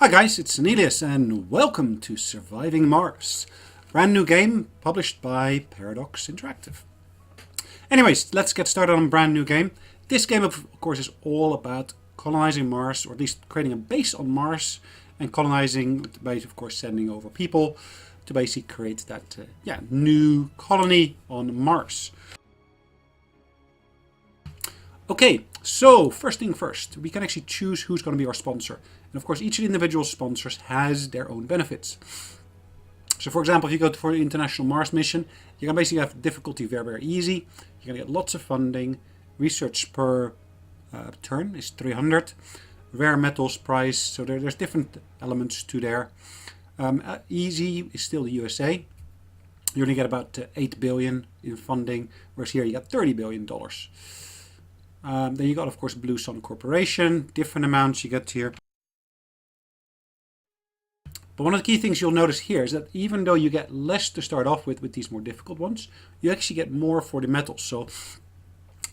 Hi guys, it's Sonelias and welcome to Surviving Mars. Brand new game published by Paradox Interactive. Anyways, let's get started on a brand new game. This game of course is all about colonizing Mars, or at least creating a base on Mars and colonizing the base, of course sending over people to basically create that new colony on Mars. Okay, so first thing first, we can actually choose who's going to be our sponsor. And of course, each of the individual sponsors has their own benefits. So for example, if you go for the International Mars mission, you can basically have difficulty very, very easy. You're going to get lots of funding. Research per turn is 300. Rare metals price, so there's different elements to there. Easy is still the USA. You only get about 8 billion in funding, whereas here you got $30 billion. Then you got, of course, Blue Sun Corporation, different amounts you get here. But one of the key things you'll notice here is that even though you get less to start off with these more difficult ones, you actually get more for the metals. So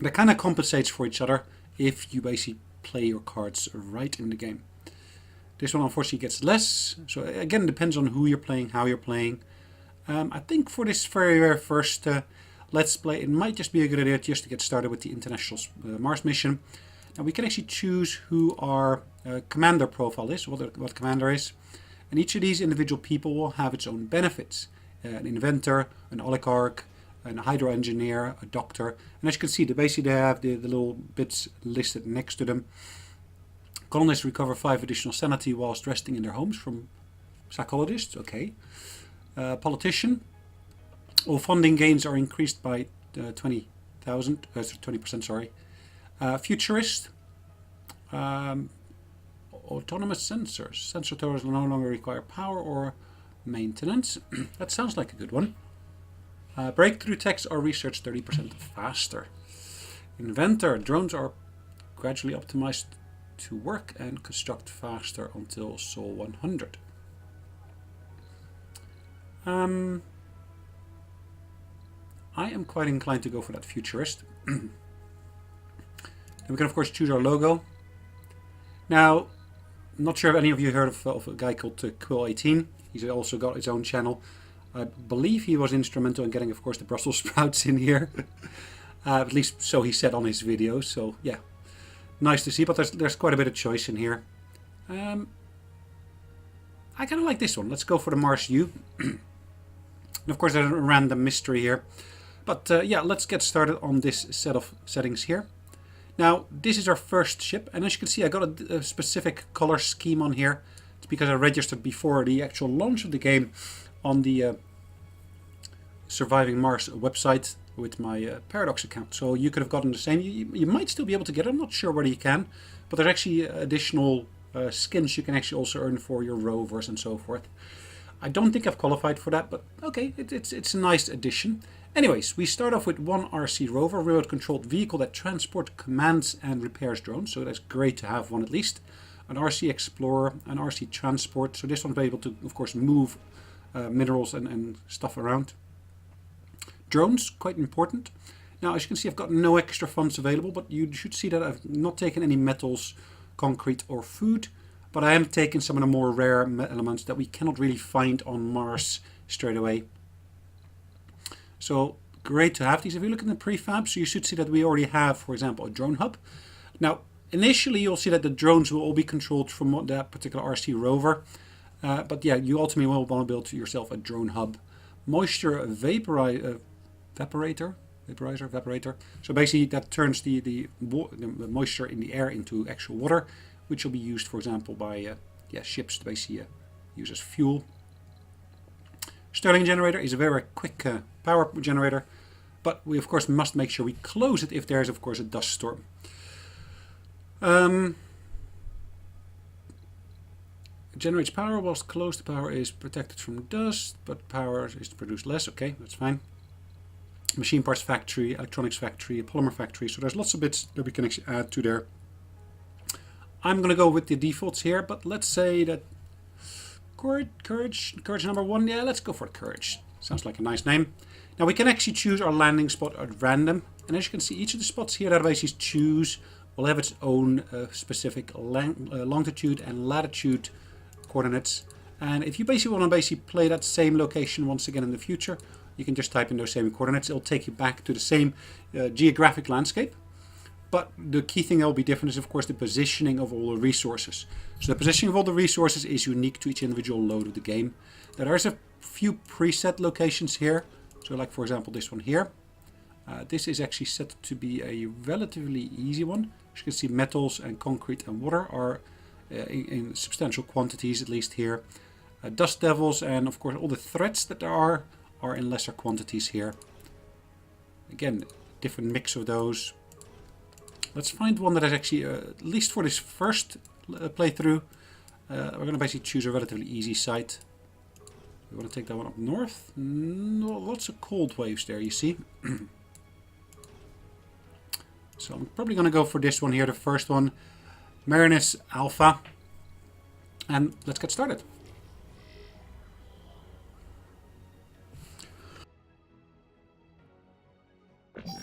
that kind of compensates for each other if you basically play your cards right in the game. This one unfortunately gets less. So again, it depends on who you're playing, how you're playing. I think for this very first Let's Play, it might just be a good idea just to get started with the International Mars mission. Now we can actually choose who our commander profile is, what commander is. And each of these individual people will have its own benefits. An inventor, an oligarch, a hydro engineer, a doctor. And as you can see, basically they have the little bits listed next to them. Colonists recover 5 additional sanity whilst resting in their homes from psychologists. Okay. Politician. All funding gains are increased by 20%, sorry. Futurist. Autonomous sensors. Sensor towers will no longer require power or maintenance. That sounds like a good one. Breakthrough techs are researched 30% faster. Inventor. Drones are gradually optimized to work and construct faster until Sol 100. I am quite inclined to go for that futurist. And we can of course choose our logo. Now, I'm not sure if any of you heard of a guy called Quill18. He's also got his own channel. I believe he was instrumental in getting, of course, the Brussels sprouts in here. At least so he said on his videos. So yeah, nice to see. But there's quite a bit of choice in here. I kind of like this one. Let's go for the Mars U. And of course, there's a random mystery here. But yeah, let's get started on this set of settings here. Now, this is our first ship, and as you can see, I got a specific color scheme on here. It's because I registered before the actual launch of the game on the Surviving Mars website with my Paradox account. So you could have gotten the same. You might still be able to get it. I'm not sure whether you can, but there's actually additional skins you can actually also earn for your rovers and so forth. I don't think I've qualified for that, but okay, it's a nice addition. Anyways, we start off with one RC rover, remote-controlled vehicle that transports, commands and repairs drones. So that's great to have one at least. An RC explorer, an RC transport. So this one will be able to, of course, move minerals and stuff around. Drones, quite important. Now, as you can see, I've got no extra funds available, but you should see that I've not taken any metals, concrete or food. But I am taking some of the more rare elements that we cannot really find on Mars straight away. So great to have these. If you look at the prefabs, you should see that we already have, for example, a drone hub. Now, initially you'll see that the drones will all be controlled from that particular RC rover. But yeah, you ultimately will want to build yourself a drone hub. Moisture evaporator. So basically that turns the moisture in the air into actual water, which will be used, for example, by ships to basically use as fuel. Stirling generator is a very quick power generator, but we of course must make sure we close it if there is of course a dust storm. It generates power whilst closed. The power is protected from dust, but power is produced less. Okay, that's fine. Machine parts factory, electronics factory, polymer factory. So there's lots of bits that we can actually add to there. I'm going to go with the defaults here, but let's say that courage number 1. Yeah, let's go for courage. Sounds like a nice name. Now we can actually choose our landing spot at random, and as you can see, each of the spots here that I basically choose will have its own specific longitude and latitude coordinates. And if you basically want to play that same location once again in the future, you can just type in those same coordinates. It'll take you back to the same geographic landscape. But the key thing that will be different is, of course, the positioning of all the resources. So the positioning of all the resources is unique to each individual load of the game. There is a few preset locations here. So like, for example, this one here. This is actually set to be a relatively easy one. As you can see, metals and concrete and water are in substantial quantities, at least here. Dust devils and, of course, all the threats that there are in lesser quantities here. Again, different mix of those. Let's find one that is actually, at least for this first playthrough, we're going to basically choose a relatively easy site. We want to take that one up north. No, lots of cold waves there, you see. So I'm probably going to go for this one here, the first one, Marinus Alpha. And let's get started.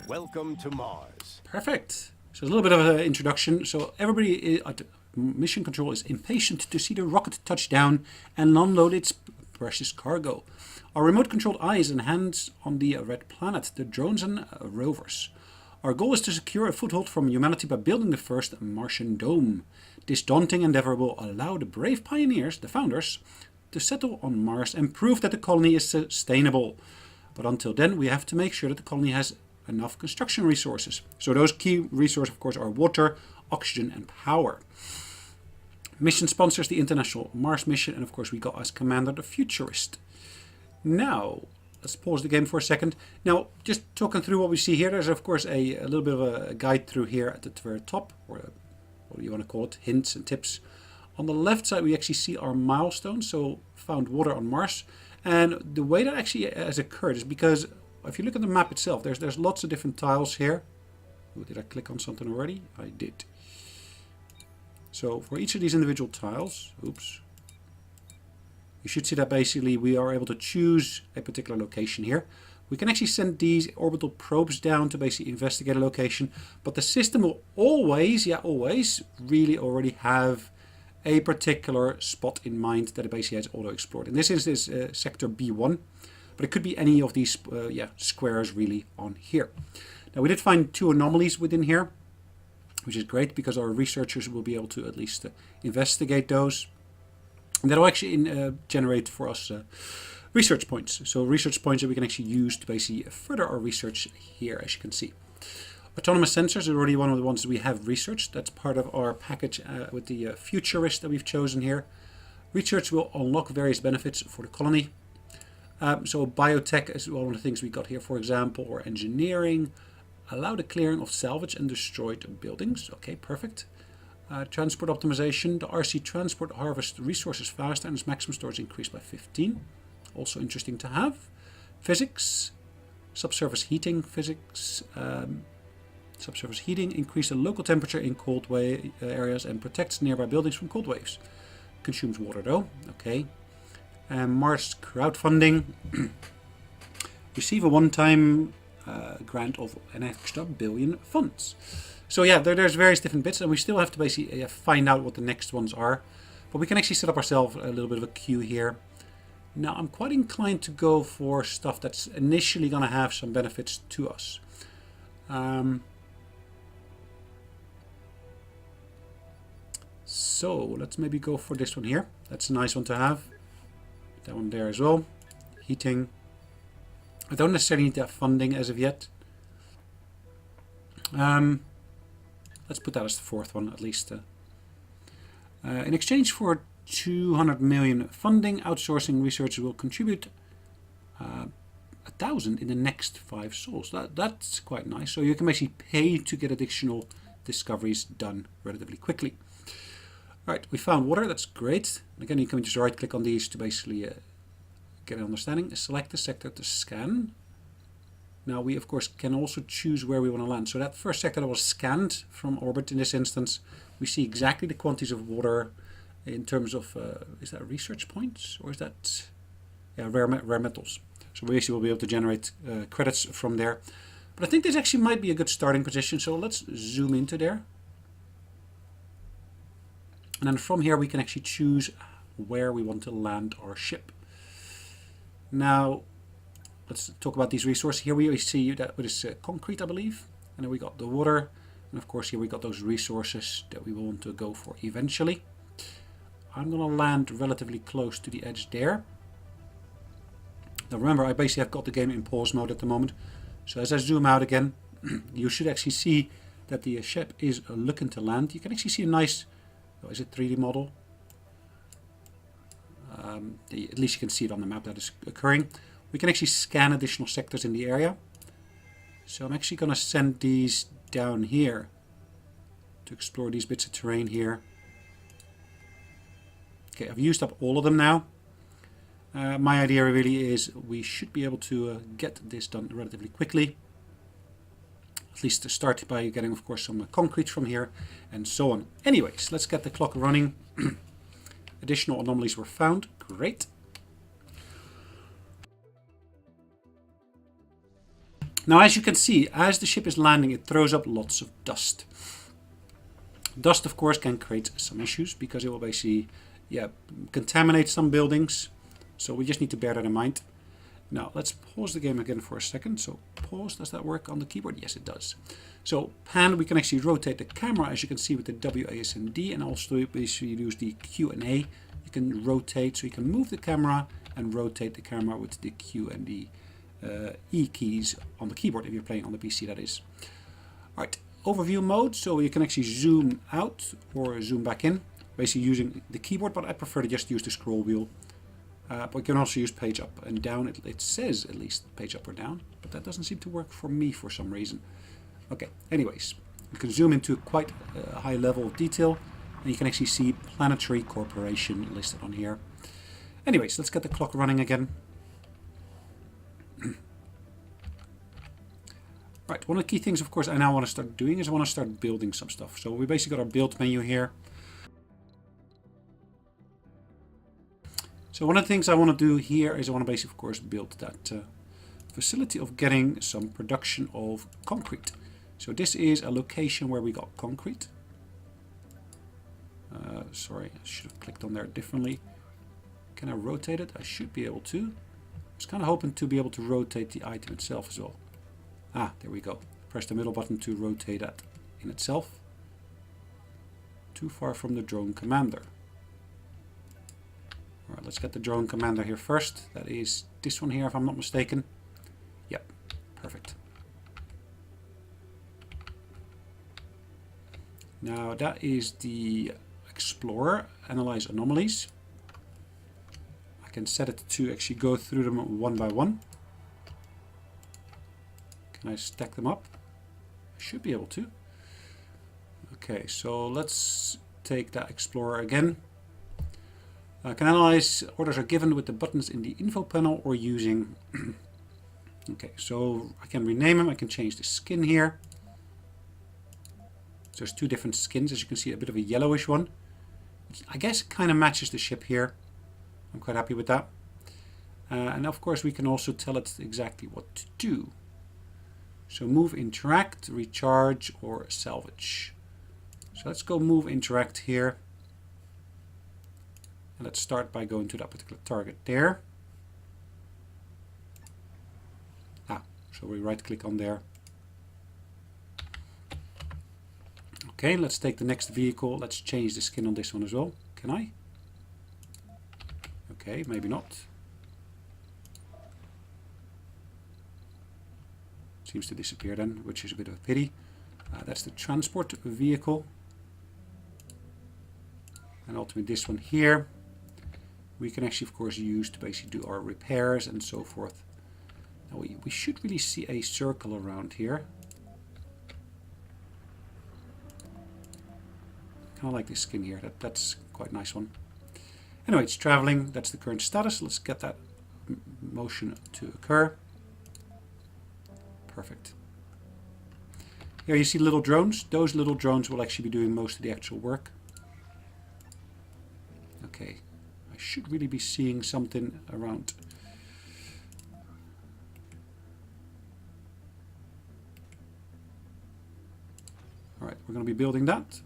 Welcome to Mars. Perfect. So a little bit of an introduction. So everybody at Mission Control is impatient to see the rocket touch down and unload its precious cargo. Our remote-controlled eyes and hands on the red planet, the drones and rovers. Our goal is to secure a foothold from humanity by building the first Martian dome. This daunting endeavor will allow the brave pioneers, the founders, to settle on Mars and prove that the colony is sustainable. But until then, we have to make sure that the colony has enough construction resources. So those key resources, of course, are water, oxygen, and power. Mission sponsors the International Mars Mission, and of course we got as commander the Futurist. Now, let's pause the game for a second. Now, just talking through what we see here, there's of course a little bit of a guide through here at the very top, or what you want to call it, hints and tips. On the left side, we actually see our milestones, so found water on Mars. And the way that actually has occurred is because if you look at the map itself, there's lots of different tiles here. Oh, did I click on something already? I did. So for each of these individual tiles, oops, you should see that basically we are able to choose a particular location here. We can actually send these orbital probes down to basically investigate a location, but the system will always, always really already have a particular spot in mind that it basically has auto-explored. And this is this sector B1. But it could be any of these squares really on here. Now we did find 2 anomalies within here, which is great because our researchers will be able to at least investigate those. And that will actually generate for us research points. So research points that we can actually use to basically further our research here, as you can see. Autonomous sensors is already one of the ones that we have researched. That's part of our package with the Futurist that we've chosen here. Research will unlock various benefits for the colony. So biotech is one of the things we got here, for example, or engineering. Allow the clearing of salvaged and destroyed buildings. Okay, perfect. Transport optimization. The RC transport harvests resources faster and its maximum storage increased by 15. Also interesting to have. Physics. Subsurface heating physics. Subsurface heating increases the local temperature in cold areas and protects nearby buildings from cold waves. Consumes water though. Okay. Mars crowdfunding. Receive a one-time grant of an extra $1 billion funds. So yeah, there's various different bits, and we still have to basically find out what the next ones are. But we can actually set up ourselves a little bit of a queue here. Now I'm quite inclined to go for stuff that's initially going to have some benefits to us. So let's maybe go for this one here. That's a nice one to have. That one there as well. Heating. I don't necessarily need that funding as of yet. Let's put that as the 4th one at least. In exchange for 200 million funding, outsourcing research will contribute 1,000 in the next 5 sols. That's quite nice. So you can basically pay to get additional discoveries done relatively quickly. Right, we found water, that's great. Again, you can just right click on these to basically get an understanding. Select the sector to scan. Now we of course can also choose where we want to land. So that first sector that was scanned from orbit in this instance, we see exactly the quantities of water in terms of, is that research points or is that rare metals? So we basically will be able to generate credits from there. But I think this actually might be a good starting position. So let's zoom into there. And then from here we can actually choose where we want to land our ship. Now, let's talk about these resources. Here we see that with this concrete, I believe. And then we got the water. And of course, here we got those resources that we want to go for eventually. I'm going to land relatively close to the edge there. Now remember, I basically have got the game in pause mode at the moment. So as I zoom out again, you should actually see that the ship is looking to land. You can actually see a nice, is it 3D model? At least you can see it on the map that is occurring. We can actually scan additional sectors in the area. So I'm actually going to send these down here to explore these bits of terrain here. Okay, I've used up all of them now. My idea really is we should be able to get this done relatively quickly. At least to start by getting, of course, some concrete from here and so on. Anyways, let's get the clock running. Additional anomalies were found. Great. Now, as you can see, as the ship is landing, it throws up lots of dust. Dust, of course, can create some issues because it will basically contaminate some buildings. So we just need to bear that in mind. Now, let's pause the game again for a second. So pause, does that work on the keyboard? Yes, it does. So pan, we can actually rotate the camera, as you can see with the WASD, and also basically use the Q and A. You can rotate, so you can move the camera and rotate the camera with the Q and the E keys on the keyboard if you're playing on the PC, that is. Alright, overview mode, so you can actually zoom out or zoom back in, basically using the keyboard, but I prefer to just use the scroll wheel. But you can also use page up and down. It says at least page up or down, but that doesn't seem to work for me for some reason. Okay, anyways, you can zoom into quite a high level of detail, and you can actually see Planetary Corporation listed on here. Anyways, let's get the clock running again. Right, one of the key things, of course, I now want to start doing is I want to start building some stuff. So we basically got our build menu here. So one of the things I want to do here is I want to basically, of course, build that facility of getting some production of concrete. So this is a location where we got concrete. Sorry, I should have clicked on there differently. Can I rotate it? I should be able to. I was kind of hoping to be able to rotate the item itself as well. Ah, there we go. Press the middle button to rotate that in itself. Too far from the drone commander. Alright, let's get the drone commander here first. That is this one here, if I'm not mistaken. Yep, perfect. Now that is the explorer, analyze anomalies. I can set it to actually go through them one by one. Can I stack them up? I should be able to. Okay, so let's take that explorer again. Can analyze orders are given with the buttons in the info panel or using... Okay, so I can rename them. I can change the skin here. So there's two different skins, as you can see, a bit of a yellowish one. I guess it kind of matches the ship here. I'm quite happy with that. And of course we can also tell it exactly what to do. So move, interact, recharge, or salvage. So let's go move, interact here. And let's start by going to that particular target there. So we right click on there. Okay, let's take the next vehicle. Let's change the skin on this one as well. Can I? Okay, maybe not. Seems to disappear then, which is a bit of a pity. That's the transport vehicle. And ultimately this one here, we can actually, of course, use to basically do our repairs and so forth. Now we should really see a circle around here. Kind of like this skin here. That's quite a nice one. Anyway, it's traveling. That's the current status. Let's get that motion to occur. Perfect. Here you see little drones. Those little drones will actually be doing most of the actual work. Okay. I should really be seeing something around. Alright, we're going to be building that.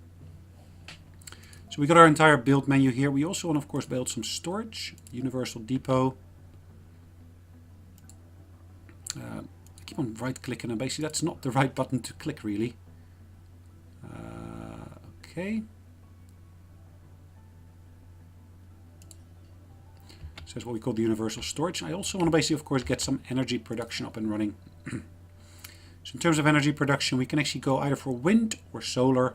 So So we got our entire build menu here. We also want, of course, build some storage. Universal depot. I keep on right-clicking, and basically that's not the right button to click, really. Okay. So that's what we call the universal storage. I also want to basically, of course, get some energy production up and running. So in terms of energy production, we can actually go either for wind or solar.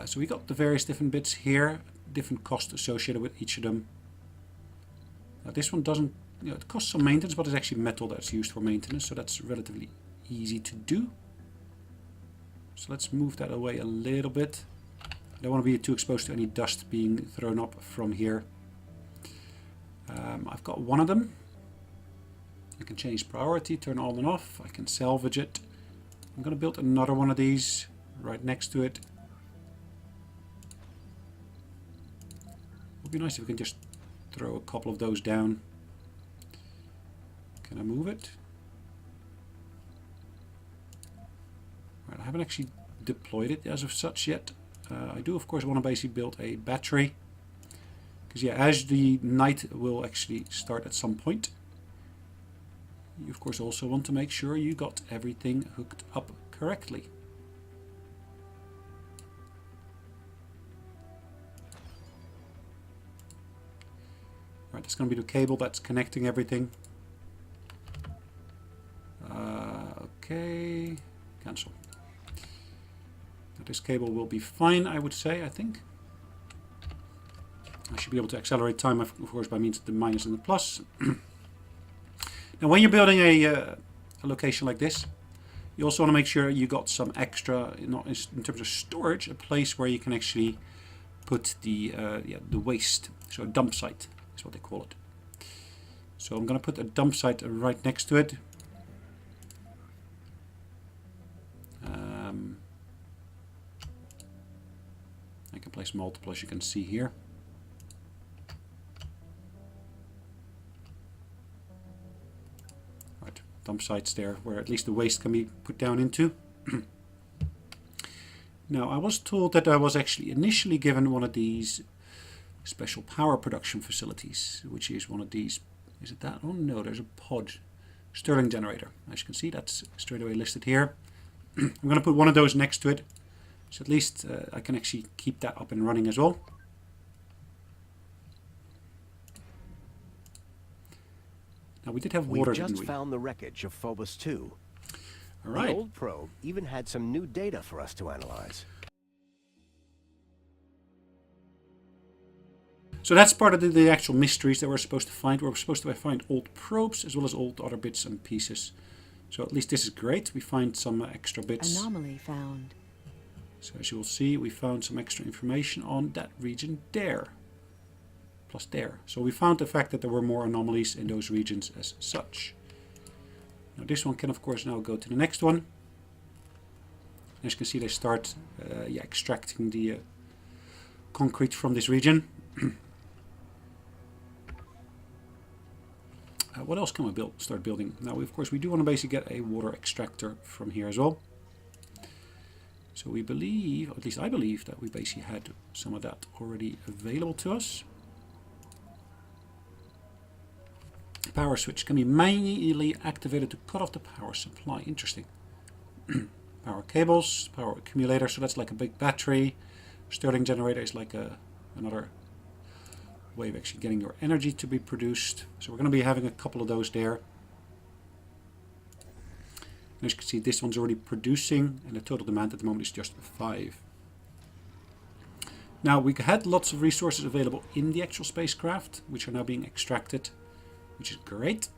So we got the various different bits here, different costs associated with each of them. Now this one doesn't, it costs some maintenance, but it's actually metal that's used for maintenance, so that's relatively easy to do. So let's move that away a little bit. I don't want to be too exposed to any dust being thrown up from here. I've got one of them. I can change priority, turn on and off. I can salvage it. I'm going to build another one of these right next to it. It would be nice if we can just throw a couple of those down. Can I move it? Right, I haven't actually deployed it as of such yet. I do, of course, want to basically build a battery. Because, yeah, as the night will actually start at some point, you, of course, also want to make sure you got everything hooked up correctly. Right, that's going to be the cable that's connecting everything. Okay, cancel. Now, this cable will be fine, I would say, I think. I should be able to accelerate time, of course, by means of the minus and the plus. Now, when you're building a location like this, you also want to make sure you got some extra, in terms of storage, a place where you can actually put the waste. So a dump site is what they call it. So I'm going to put a dump site right next to it. I can place multiple, as you can see here. Dump sites there where at least the waste can be put down into. Now, I was told that I was actually initially given one of these special power production facilities, which is one of these. Is it that one? No, there's a pod. Stirling generator. As you can see, that's straight away listed here. I'm going to put one of those next to it, so at least I can actually keep that up and running as well. Now, we did have water, didn't we? We just found the wreckage of Phobos 2. All right. The old probe even had some new data for us to analyze. So that's part of the actual mysteries that we're supposed to find. We're supposed to find old probes as well as old other bits and pieces. So at least this is great. We find some extra bits. Anomaly found. So as you will see, we found some extra information on that region there. Plus there. So we found the fact that there were more anomalies in those regions as such. Now this one can, of course, now go to the next one. As you can see, they start extracting the concrete from this region. What else can we start building? Now, of course, we do want to basically get a water extractor from here as well. So we believe, or at least I believe, that we basically had some of that already available to us. Power switch can be manually activated to cut off the power supply. Interesting. Power cables, power accumulator, so that's like a big battery. Stirling generator is like another way of actually getting your energy to be produced. So we're going to be having a couple of those there. And as you can see, this one's already producing, and the total demand at the moment is just 5. Now, we had lots of resources available in the actual spacecraft, which are now being extracted, which is great.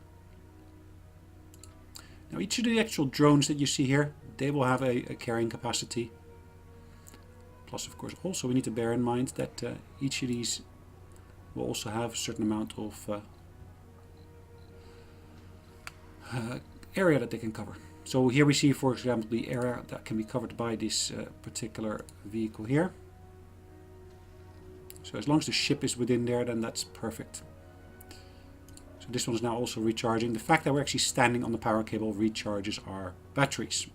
Now, each of the actual drones that you see here, they will have a carrying capacity. Plus, of course, also we need to bear in mind that each of these will also have a certain amount of area that they can cover. So here we see, for example, the area that can be covered by this particular vehicle here. So as long as the ship is within there, then that's perfect. So this one is now also recharging. The fact that we're actually standing on the power cable recharges our batteries.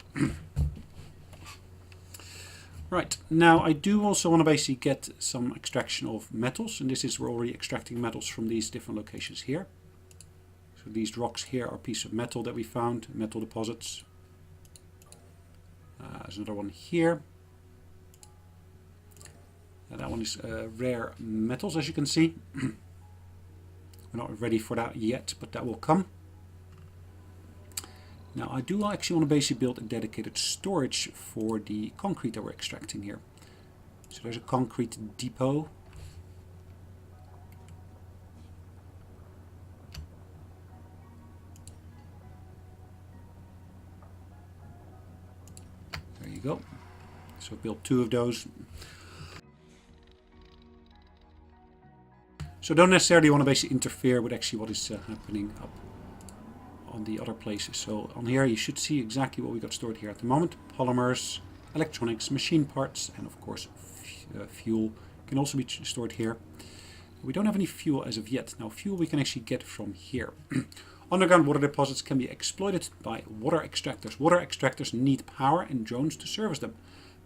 Right, now I do also want to basically get some extraction of metals, and this is we're already extracting metals from these different locations here. So these rocks here are a piece of metal that we found, metal deposits. There's another one here. That one is rare metals, as you can see. We're not ready for that yet, but that will come. Now I do actually want to basically build a dedicated storage for the concrete that we're extracting here. So there's a concrete depot. There you go. So build 2 of those. So don't necessarily want to basically interfere with actually what is happening up on the other places. So on here you should see exactly what we got stored here at the moment. Polymers, electronics, machine parts, and of course fuel can also be stored here. We don't have any fuel as of yet. Now fuel we can actually get from here. Underground water deposits can be exploited by water extractors. Water extractors need power and drones to service them.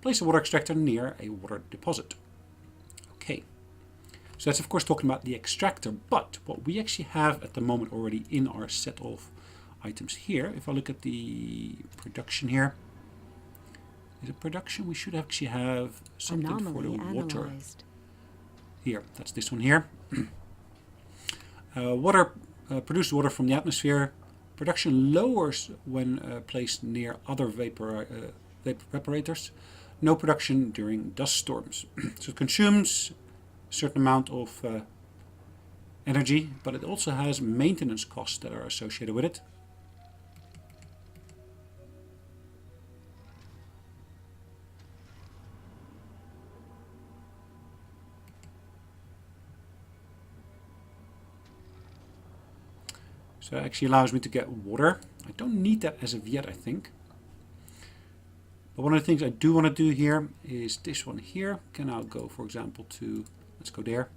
Place a water extractor near a water deposit. Okay. So that's of course talking about the extractor, but what we actually have at the moment already in our set of items here, if I look at the production here, is it production? We should actually have something for the water. Here, that's this one here. Produced water from the atmosphere. Production lowers when placed near other vapor evaporators. No production during dust storms. So it consumes a certain amount of energy, but it also has maintenance costs that are associated with it. So it actually allows me to get water. I don't need that as of yet, I think. But one of the things I do want to do here is this one here. Can now go, for example, to, let's go there.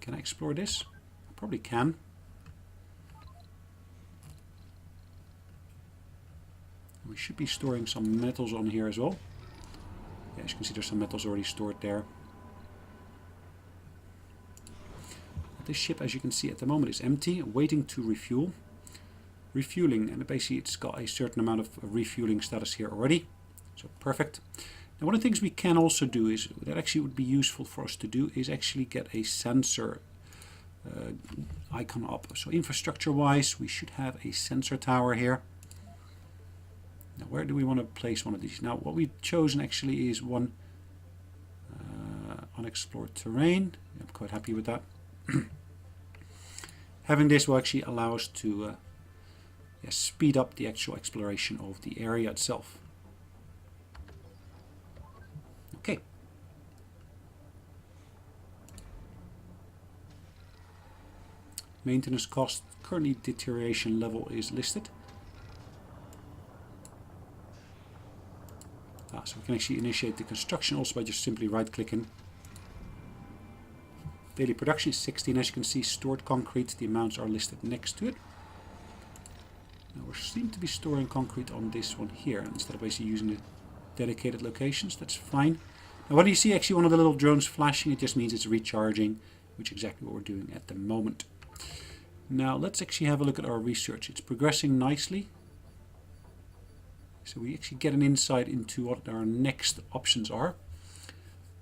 Can I explore this? I probably can. We should be storing some metals on here as well. Yeah, as you can see, there's some metals already stored there. This ship, as you can see at the moment, is empty, waiting to refuel. Refueling, and basically it's got a certain amount of refueling status here already. So perfect. Now one of the things we can also do is, that actually would be useful for us to do, is actually get a sensor icon up. So infrastructure wise, we should have a sensor tower here. Now where do we want to place one of these? Now what we've chosen actually is one unexplored terrain. I'm quite happy with that. Having this will actually allow us to speed up the actual exploration of the area itself. Okay. Maintenance cost, currently deterioration level is listed. So we can actually initiate the construction also by just simply right clicking. Daily production is 16, as you can see, stored concrete, the amounts are listed next to it. Now we seem to be storing concrete on this one here, instead of basically using the dedicated locations. That's fine. Now when you see actually one of the little drones flashing, it just means it's recharging, which is exactly what we're doing at the moment. Now let's actually have a look at our research. It's progressing nicely. So we actually get an insight into what our next options are.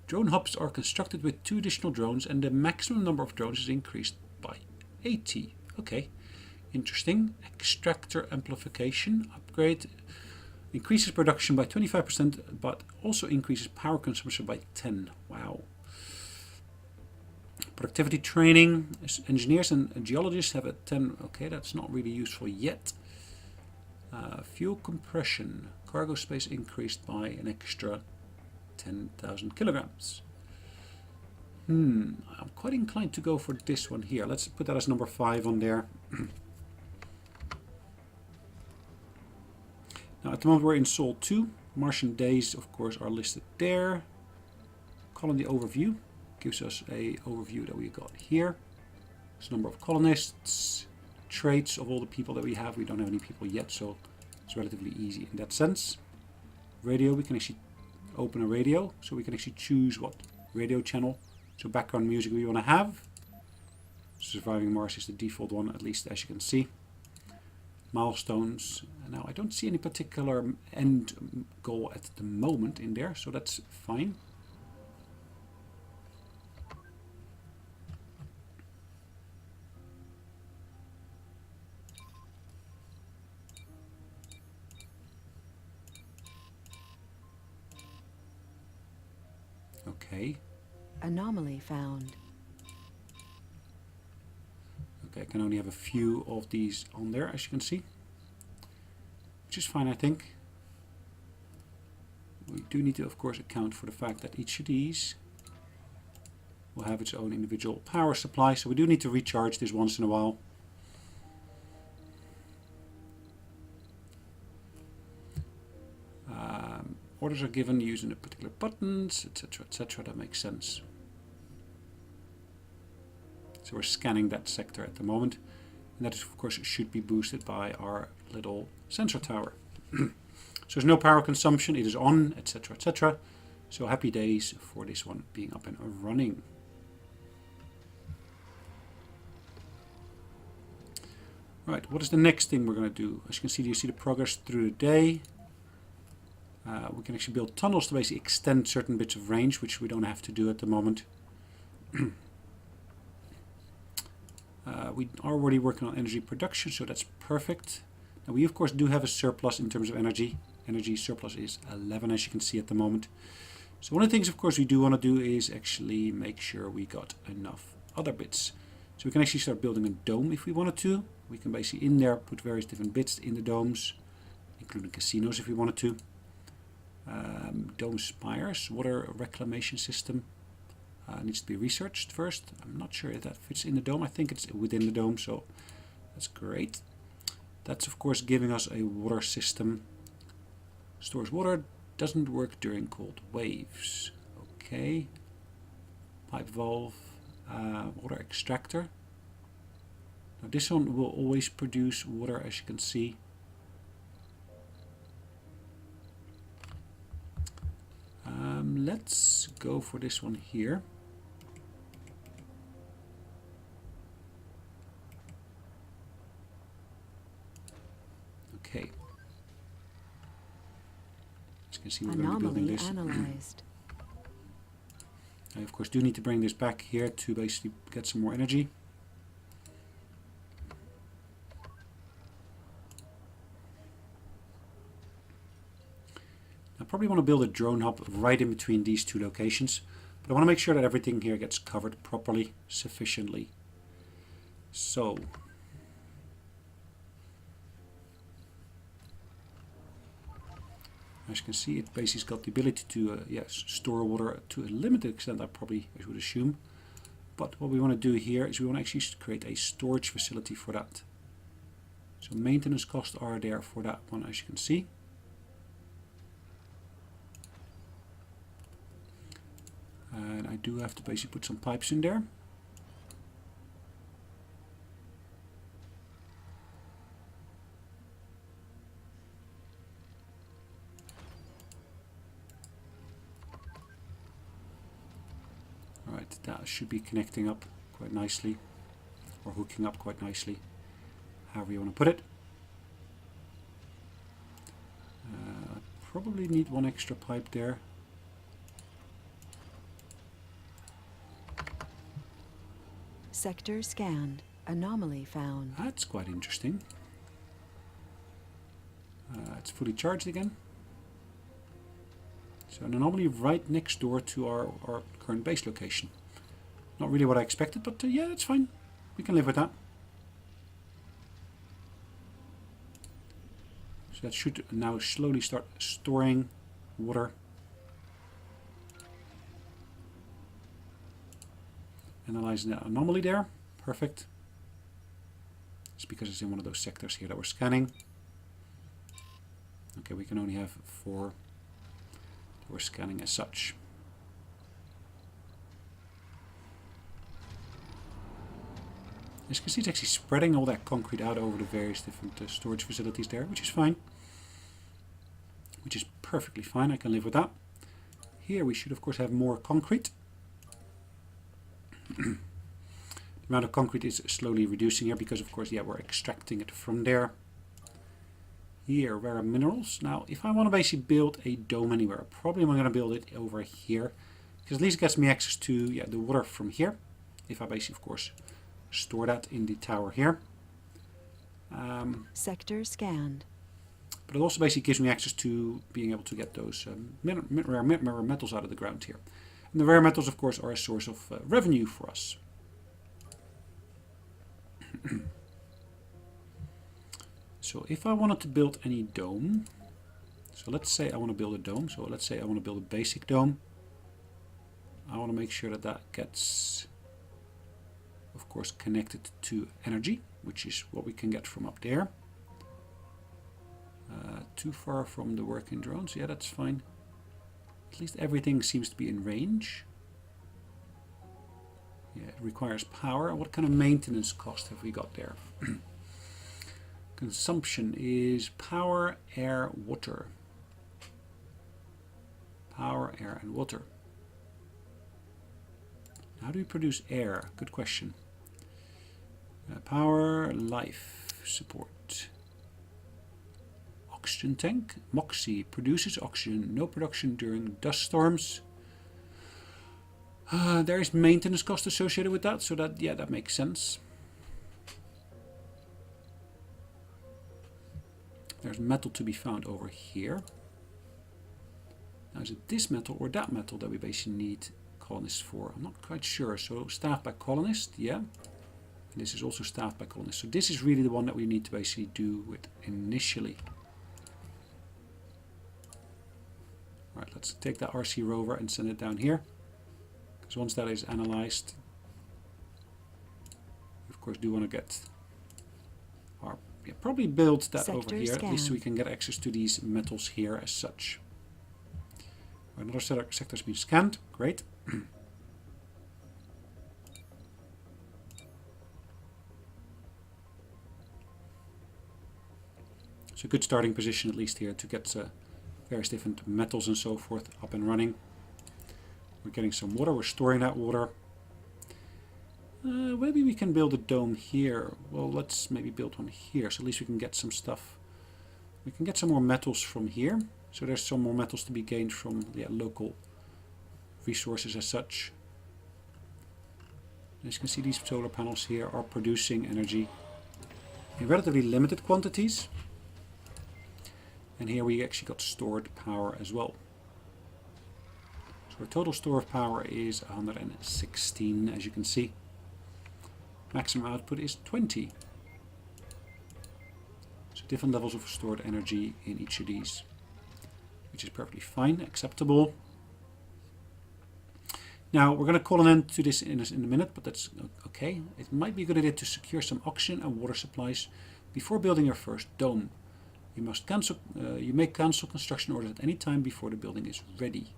Drone hubs are constructed with 2 additional drones, and the maximum number of drones is increased by 80. Okay, interesting. Extractor amplification upgrade increases production by 25%, but also increases power consumption by 10. Wow. Productivity training. Engineers and geologists have a 10. Okay, that's not really useful yet. Fuel compression. Cargo space increased by an extra 10,000 kilograms. I'm quite inclined to go for this one here. Let's put that as number 5 on there. Now at the moment we're in Sol 2. Martian days, of course, are listed there. Colony overview gives us a overview that we got here. There's a number of colonists, traits of all the people that we have. We don't have any people yet, so It's relatively easy in that sense. Radio, we can actually open a radio, so we can actually choose what radio channel, so background music we want to have. Surviving Mars is the default one, at least as you can see. Milestones. Now I don't see any particular end goal at the moment in there, so that's fine. Okay. Anomaly found. Okay, I can only have a few of these on there, as you can see. Which is fine, I think. We do need to, of course, account for the fact that each of these will have its own individual power supply, so we do need to recharge this once in a while. Orders are given using the particular buttons, etc., etc. That makes sense. So we're scanning that sector at the moment, and that is, of course, should be boosted by our little sensor tower. So there's no power consumption, it is on, etc., etc. So happy days for this one being up and running. Right, what is the next thing we're going to do? As you can see, you see the progress through the day. We can actually build tunnels to basically extend certain bits of range, which we don't have to do at the moment. We are already working on energy production, so that's perfect. Now we of course do have a surplus in terms of energy. Energy surplus is 11, as you can see at the moment. So one of the things of course we do want to do is actually make sure we got enough other bits. So we can actually start building a dome if we wanted to. We can basically in there put various different bits in the domes, including casinos if we wanted to. Dome spires, water reclamation system needs to be researched first. I'm not sure if that fits in the dome. I think it's within the dome, so that's great. That's of course giving us a water system. Stores water, doesn't work during cold waves. Okay. Pipe valve, water extractor. Now this one will always produce water, as you can see. Let's go for this one here. Okay. As you can see, we're going to be building this. Analyzed. I of course do need to bring this back here to basically get some more energy. I probably want to build a drone hub right in between these two locations, but I want to make sure that everything here gets covered properly, sufficiently. So, as you can see, it basically got the ability to store water to a limited extent, I would assume. But what we want to do here is we want to actually create a storage facility for that. So maintenance costs are there for that one, as you can see. And I do have to basically put some pipes in there. Right, that should be connecting up quite nicely, or hooking up quite nicely, however you want to put it. I probably need one extra pipe there. Sector scanned. Anomaly found. That's quite interesting. It's fully charged again. So an anomaly right next door to our current base location. Not really what I expected, but yeah, that's fine. We can live with that. So that should now slowly start storing water. Analyzing that anomaly there. Perfect. It's because it's in one of those sectors here that we're scanning. Okay, we can only have 4 that we're scanning as such. As you can see, it's actually spreading all that concrete out over the various different storage facilities there, which is fine. which is perfectly fine. I can live with that. Here we should of course have more concrete. The amount of concrete is slowly reducing here because of course, yeah, we're extracting it from there. Here, rare minerals. Now, if I want to basically build a dome anywhere, probably I'm going to build it over here. Because at least it gets me access to the water from here. If I basically, of course, store that in the tower here. Sector scanned. But it also basically gives me access to being able to get those rare metals out of the ground here. And the rare metals, of course, are a source of revenue for us. So if I wanted to build any dome, so let's say I want to build a dome. So let's say I want to build a basic dome. I want to make sure that that gets, of course, connected to energy, which is what we can get from up there. Too far from the working drones. Yeah, that's fine. At least everything seems to be in range. Yeah, it requires power. What kind of maintenance cost have we got there? Consumption is power, air, water. Power, air, and water. How do we produce air? Good question. Power, life, support. Oxygen tank. Moxie produces oxygen. No production during dust storms. There is maintenance cost associated with that, so that, yeah, that makes sense. There's metal to be found over here. Now, is it this metal or that metal that we basically need colonists for? I'm not quite sure. So staffed by colonists, yeah. And this is also staffed by colonists. So this is really the one that we need to basically do with initially. Right, let's take that RC rover and send it down here. Because once that is analyzed, we of course do want to get our, yeah, probably build that Sector over here, scan. at least so we can get access to these metals here as such. Another sector has been scanned, great. It's a good starting position at least here to get various different metals and so forth up and running. We're getting some water, we're storing that water. Maybe we can build a dome here. Well, let's maybe build one here, so at least we can get some stuff. We can get some more metals from here. So there's some more metals to be gained from the local resources as such. As you can see, these solar panels here are producing energy in relatively limited quantities. And here we actually got stored power as well. So our total store of power is 116, as you can see. Maximum output is 20. So different levels of stored energy in each of these, which is perfectly fine, acceptable. Now we're going to call an end to this in a minute, but that's okay. It might be a good idea to secure some oxygen and water supplies before building your first dome. You must cancel. You may cancel construction orders at any time before the building is ready.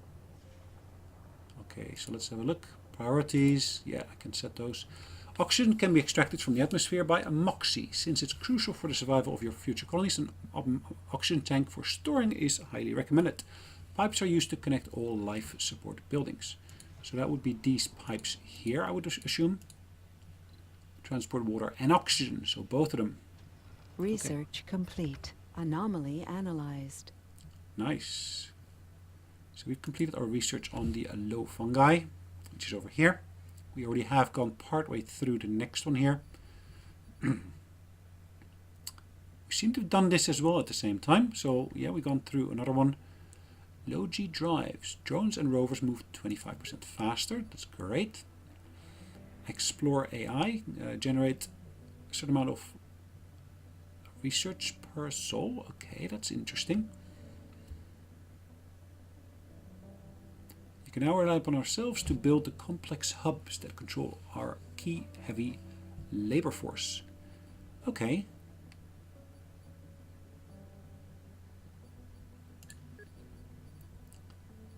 Okay, so let's have a look. Priorities. Yeah, I can set those. Oxygen can be extracted from the atmosphere by a Moxie. Since it's crucial for the survival of your future colonies, an oxygen tank for storing is highly recommended. Pipes are used to connect all life support buildings. So that would be these pipes here, I would assume. Transport water and oxygen, so both of them. Research complete. Anomaly analyzed. Nice. So we've completed our research on the low fungi, which is over here. We already have gone part way through the next one here. We seem to have done this as well at the same time. So yeah, we've gone through another one. Low G drives. Drones and rovers move 25% faster. That's great. Explore AI. Generate a certain amount of research per soul. Okay, that's interesting. You can now rely upon ourselves to build the complex hubs that control our key heavy labor force. Okay.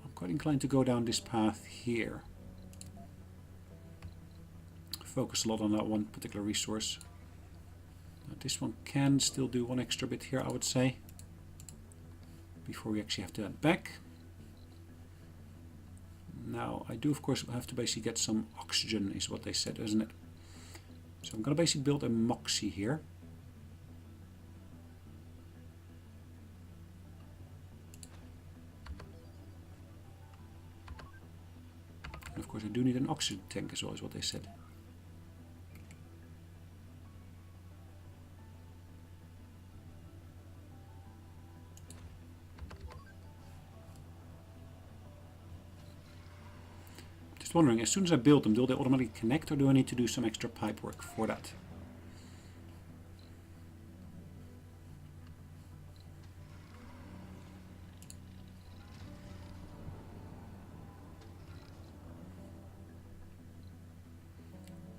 I'm quite inclined to go down this path here. Focus a lot on that one particular resource. Now, this one can still do one extra bit here, I would say. before we actually have to head back. Now, I do of course have to basically get some oxygen, is what they said, isn't it? So I'm going to basically build a Moxie here. And of course I do need an oxygen tank as well, is what they said. Just wondering, as soon as I build them, do they automatically connect, or do I need to do some extra pipe work for that?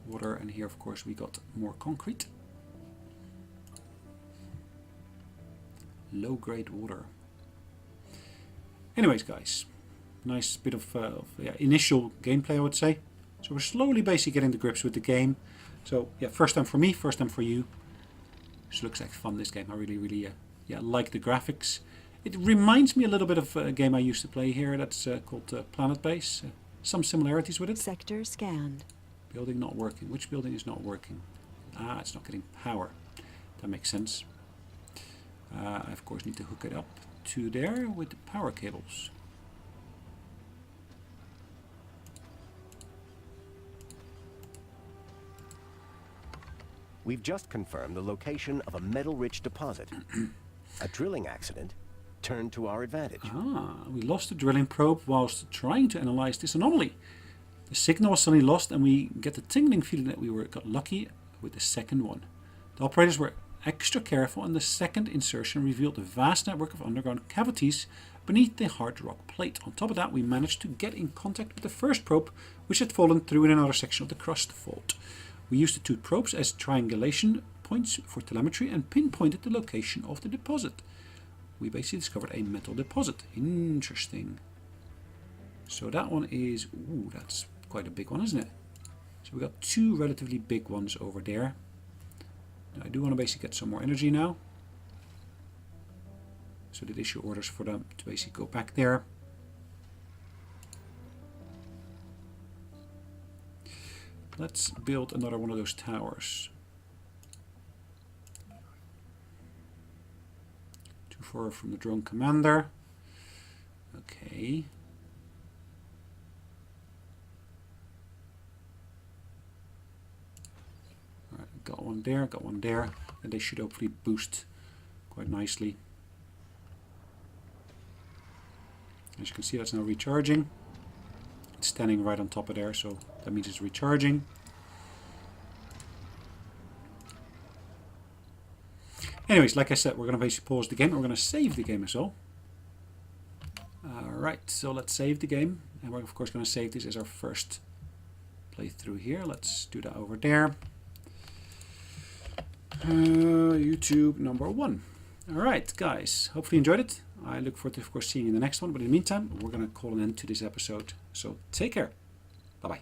Water, and here of course we got more concrete. Low grade water. Anyways guys, nice bit of yeah, initial gameplay, I would say. So we're slowly basically getting to grips with the game. So yeah, first time for me, first time for you. This looks like fun, this game. I really yeah, like the graphics. It reminds me a little bit of a game I used to play here that's called Planet Base. Some similarities with it. Sector scanned. Building not working. Which building is not working? Ah, it's not getting power. That makes sense. I of course need to hook it up to there with the power cables. We've just confirmed the location of a metal-rich deposit. A drilling accident turned to our advantage. Ah, we lost the drilling probe whilst trying to analyze this anomaly. The signal was suddenly lost, and we get the tingling feeling that we got lucky with the second one. The operators were extra careful, and the second insertion revealed a vast network of underground cavities beneath the hard rock plate. On top of that, we managed to get in contact with the first probe, which had fallen through in another section of the crust fault. We used the two probes as triangulation points for telemetry and pinpointed the location of the deposit. We basically discovered a metal deposit. Interesting. So that one is... ooh, that's quite a big one, isn't it? So we got two relatively big ones over there. Now, I do want to basically get some more energy now. So did issue orders for them to basically go back there. Let's build another one of those towers. Too far from the drone commander. Okay. Alright, got one there, and they should hopefully boost quite nicely. As you can see, that's now recharging. It's standing right on top of there, so that means it's recharging. Anyways, like I said, we're going to basically pause the game. We're going to save the game as well. Alright, so let's save the game. And we're of course going to save this as our first playthrough here. Let's do that over there. YouTube number 1. Alright, guys. Hopefully you enjoyed it. I look forward to, of course, seeing you in the next one. But in the meantime, we're going to call an end to this episode. So take care. Bye-bye.